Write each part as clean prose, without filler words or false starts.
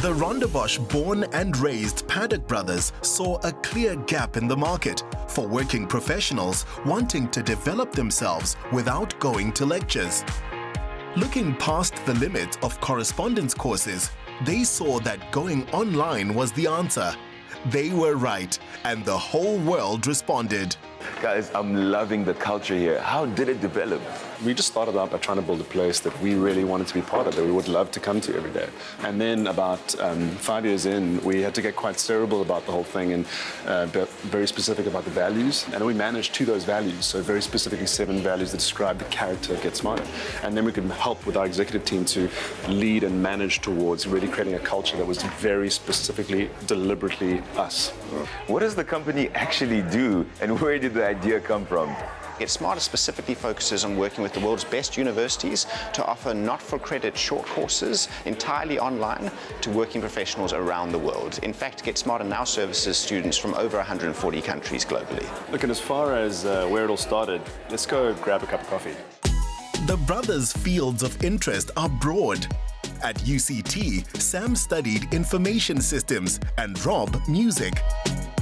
The Rondebosch-born and raised Paddock brothers saw a clear gap in the market for working professionals wanting to develop themselves without going to lectures. Looking past the limit of correspondence courses, they saw that going online was the answer. They were right, and the whole world responded. Guys, I'm loving the culture here. How did it develop? We just started out by trying to build a place that we really wanted to be part of, that we would love to come to every day. And then about 5 years in, we had to get quite cerebral about the whole thing and very specific about the values. And we managed to those values, so very specifically 7 values that describe the character of Get Smarter. And then we could help with our executive team to lead and manage towards really creating a culture that was very specifically, deliberately us. What does the company actually do, and where did the idea come from? Get Smarter specifically focuses on working with the world's best universities to offer not-for-credit short courses entirely online to working professionals around the world. In fact, Get Smarter now services students from over 140 countries globally. Look, and as far as where it all started, let's go grab a cup of coffee. The brothers' fields of interest are broad. At UCT, Sam studied information systems and Rob music.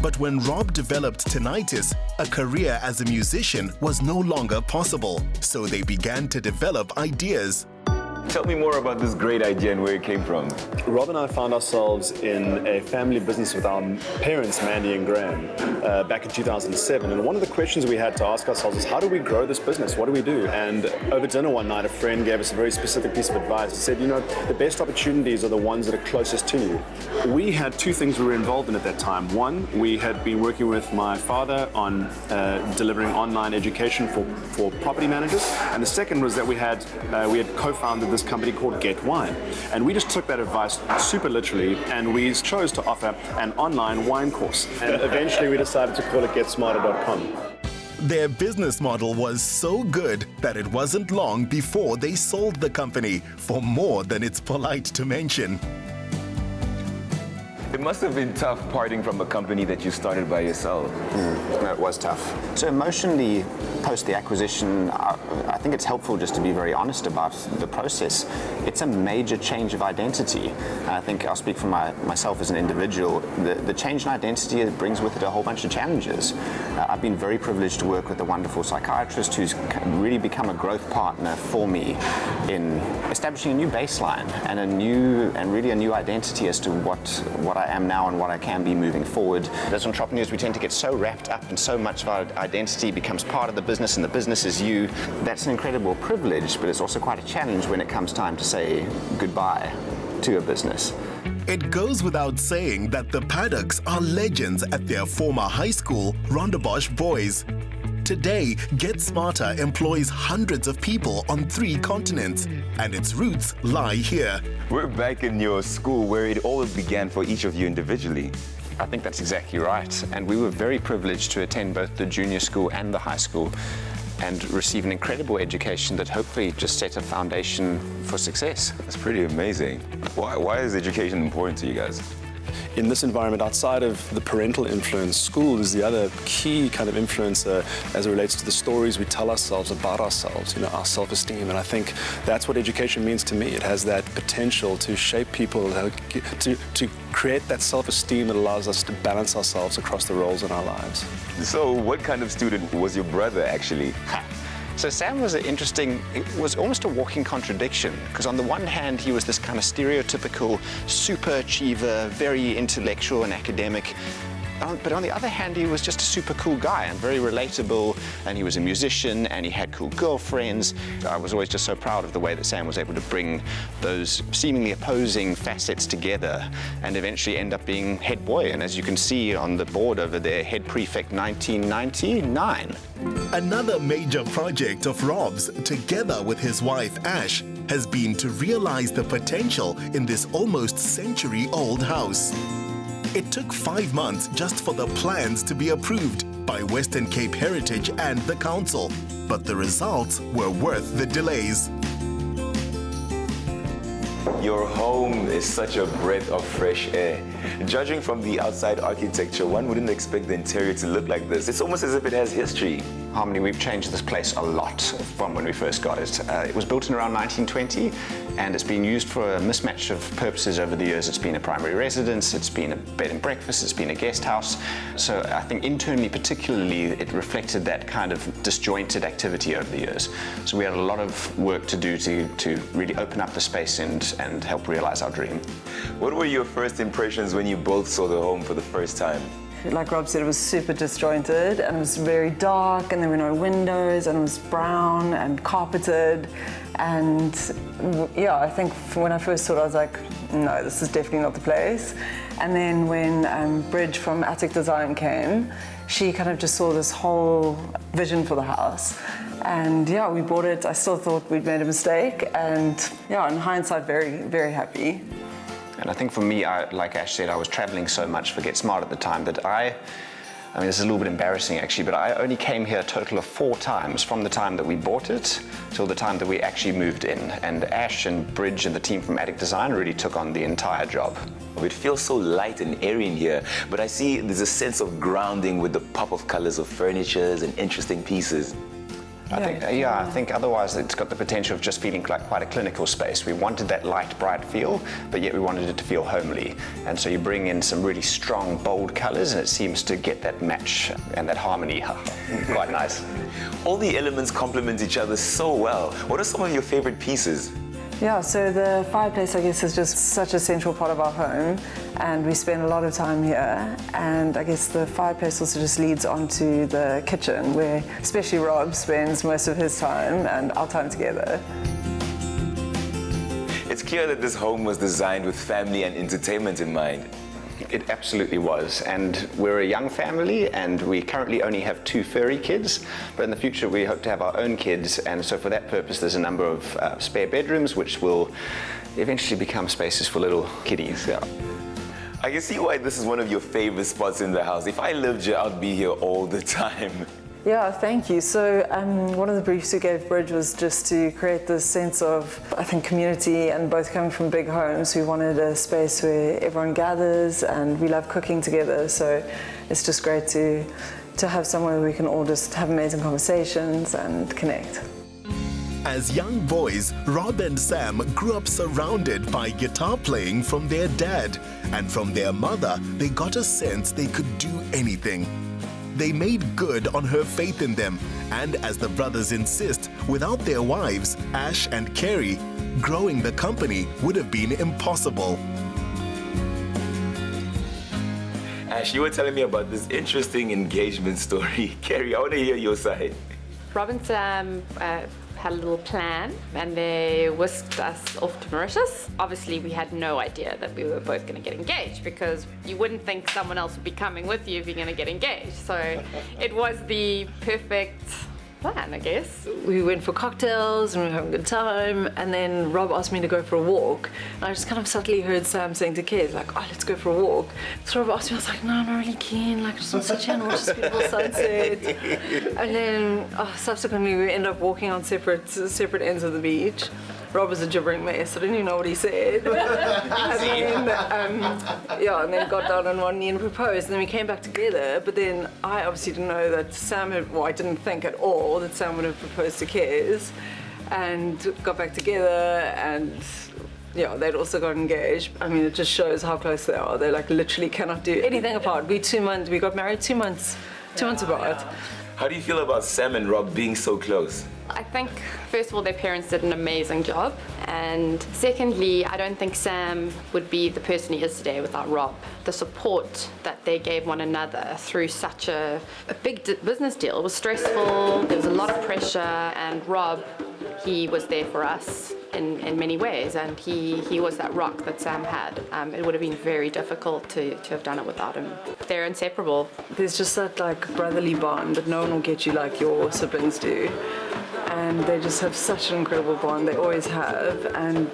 But when Rob developed tinnitus, a career as a musician was no longer possible, so they began to develop ideas. Tell me more about this great idea and where it came from. Rob and I found ourselves in a family business with our parents, Mandy and Graham, back in 2007. And one of the questions we had to ask ourselves is, how do we grow this business? What do we do? And over dinner one night, a friend gave us a very specific piece of advice. He said, you know, the best opportunities are the ones that are closest to you. We had 2 things we were involved in at that time. One, we had been working with my father on delivering online education for property managers. And the second was that we had co-founded this company called Get Wine. And we just took that advice super literally, and we chose to offer an online wine course. And eventually we decided to call it GetSmarter.com. Their business model was so good that it wasn't long before they sold the company for more than it's polite to mention. It must have been tough parting from a company that you started by yourself. No, it was tough. So emotionally, post the acquisition, I think it's helpful just to be very honest about the process. It's a major change of identity. I think I'll speak for myself as an individual. The change in identity brings with it a whole bunch of challenges. I've been very privileged to work with a wonderful psychiatrist who's really become a growth partner for me in establishing a new baseline and really a new identity as to what I am now and what I can be moving forward. As entrepreneurs, we tend to get so wrapped up and so much of our identity becomes part of the business and the business is you. That's an incredible privilege, but it's also quite a challenge when it comes time to say goodbye to a business. It goes without saying that the Paddocks are legends at their former high school, Rondebosch Boys. Today, Get Smarter employs hundreds of people on 3 continents, and its roots lie here. We're back in your school where it all began for each of you individually. I think that's exactly right. And we were very privileged to attend both the junior school and the high school and receive an incredible education that hopefully just set a foundation for success. That's pretty amazing. Why is education important to you guys? In this environment, outside of the parental influence, school is the other key kind of influencer as it relates to the stories we tell ourselves about ourselves, our self-esteem. And I think that's what education means to me. It has that potential to shape people, to create that self-esteem that allows us to balance ourselves across the roles in our lives. So what kind of student was your brother actually? So Sam was was almost a walking contradiction, because on the one hand, he was this kind of stereotypical super achiever, very intellectual and academic. But on the other hand, he was just a super cool guy and very relatable, and he was a musician and he had cool girlfriends. I was always just so proud of the way that Sam was able to bring those seemingly opposing facets together and eventually end up being head boy. And as you can see on the board over there, head prefect 1999. Another major project of Rob's, together with his wife Ash, has been to realize the potential in this almost century-old house. It took 5 months just for the plans to be approved by Western Cape Heritage and the council, but the results were worth the delays. Your home is such a breath of fresh air. Judging from the outside architecture, one wouldn't expect the interior to look like this. It's almost as if it has history. Harmony, we've changed this place a lot from when we first got it. It was built in around 1920, and it's been used for a mismatch of purposes over the years. It's been a primary residence, it's been a bed and breakfast, it's been a guest house. So I think internally particularly it reflected that kind of disjointed activity over the years. So we had a lot of work to do to really open up the space and help realize our dream. What were your first impressions when you both saw the home for the first time? Like Rob said, it was super disjointed and it was very dark and there were no windows and it was brown and carpeted. And yeah, I think when I first saw it, I was like, no, this is definitely not the place. And then when Bridge from Attic Design came, she kind of just saw this whole vision for the house. And yeah, we bought it. I still thought we'd made a mistake. And yeah, in hindsight, very, very happy. And I think for me, like Ash said, I was traveling so much for Get Smart at the time that I mean, this is a little bit embarrassing actually, but I only came here a total of 4 times from the time that we bought it till the time that we actually moved in. And Ash and Bridge and the team from Attic Design really took on the entire job. It feels so light and airy in here, but I see there's a sense of grounding with the pop of colors of furnitures and interesting pieces. I think otherwise it's got the potential of just feeling like quite a clinical space. We wanted that light, bright feel, but yet we wanted it to feel homely. And so you bring in some really strong, bold colors, and it seems to get that match and that harmony. Quite nice. All the elements complement each other so well. What are some of your favorite pieces? Yeah, so the fireplace, I guess, is just such a central part of our home, and we spend a lot of time here. And I guess the fireplace also just leads onto the kitchen, where especially Rob spends most of his time and our time together. It's clear that this home was designed with family and entertainment in mind. It absolutely was, and we're a young family and we currently only have 2 furry kids, but in the future we hope to have our own kids, and so for that purpose there's a number of spare bedrooms which will eventually become spaces for little kiddies. Yeah. I can see why this is one of your favorite spots in the house. If I lived here, I'd be here all the time. Yeah, thank you. So one of the briefs we gave Bridge was just to create this sense of, I think, community, and both coming from big homes, we wanted a space where everyone gathers and we love cooking together. So it's just great to have somewhere where we can all just have amazing conversations and connect. As young boys, Rob and Sam grew up surrounded by guitar playing from their dad, and from their mother, they got a sense they could do anything. They made good on her faith in them, and as the brothers insist, without their wives, Ash and Kerry, growing the company would have been impossible. Ash, you were telling me about this interesting engagement story. Kerry, I want to hear your side. Rob and Sam had a little plan and they whisked us off to Mauritius. Obviously, we had no idea that we were both going to get engaged, because you wouldn't think someone else would be coming with you if you're going to get engaged. So it was the perfect plan, I guess. We went for cocktails and we were having a good time, and then Rob asked me to go for a walk, and I just kind of subtly heard Sam saying to kids, like, oh, let's go for a walk. So Rob asked me, I was like, no, I'm not really keen, like, just want to sit here and watch this beautiful sunset. And then subsequently we ended up walking on separate ends of the beach. Rob was a gibbering mess, I didn't even know what he said. and then got down on one knee and proposed, and then we came back together, but then I obviously didn't know that Sam had, well, I didn't think at all that Sam would have proposed to Kez, and got back together, and yeah, they'd also got engaged. I mean, it just shows how close they are. They like literally cannot do anything apart. We got married 2 months apart. How do you feel about Sam and Rob being so close? I think, first of all, their parents did an amazing job. And secondly, I don't think Sam would be the person he is today without Rob. The support that they gave one another through such a big business deal was stressful. There was a lot of pressure, and Rob, he was there for us in many ways, and he was that rock that Sam had. It would have been very difficult to have done it without him. They're inseparable. There's just that like brotherly bond that no one will get you like your siblings do. And they just have such an incredible bond, they always have, and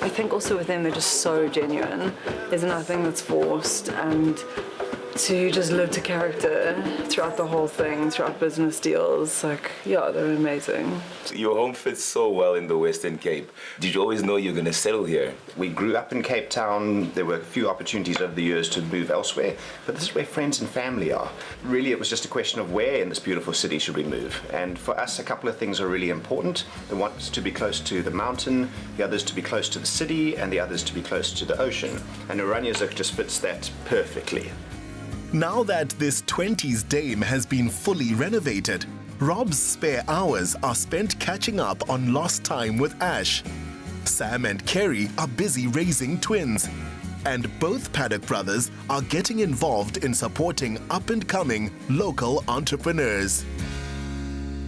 I think also with them, they're just so genuine. There's nothing that's forced, and to just live to character throughout the whole thing, throughout business deals, like, yeah, they're amazing. Your home fits so well in the Western Cape. Did you always know you were going to settle here? We grew up in Cape Town. There were a few opportunities over the years to move elsewhere, but this is where friends and family are. Really, it was just a question of where in this beautiful city should we move. And for us, a couple of things are really important. The one is to be close to the mountain, the others to be close to the city, and the others to be close to the ocean. And Oranjezicht just fits that perfectly. Now that this 20s dame has been fully renovated, Rob's spare hours are spent catching up on lost time with Ash. Sam and Kerry are busy raising twins, and both Paddock brothers are getting involved in supporting up-and-coming local entrepreneurs.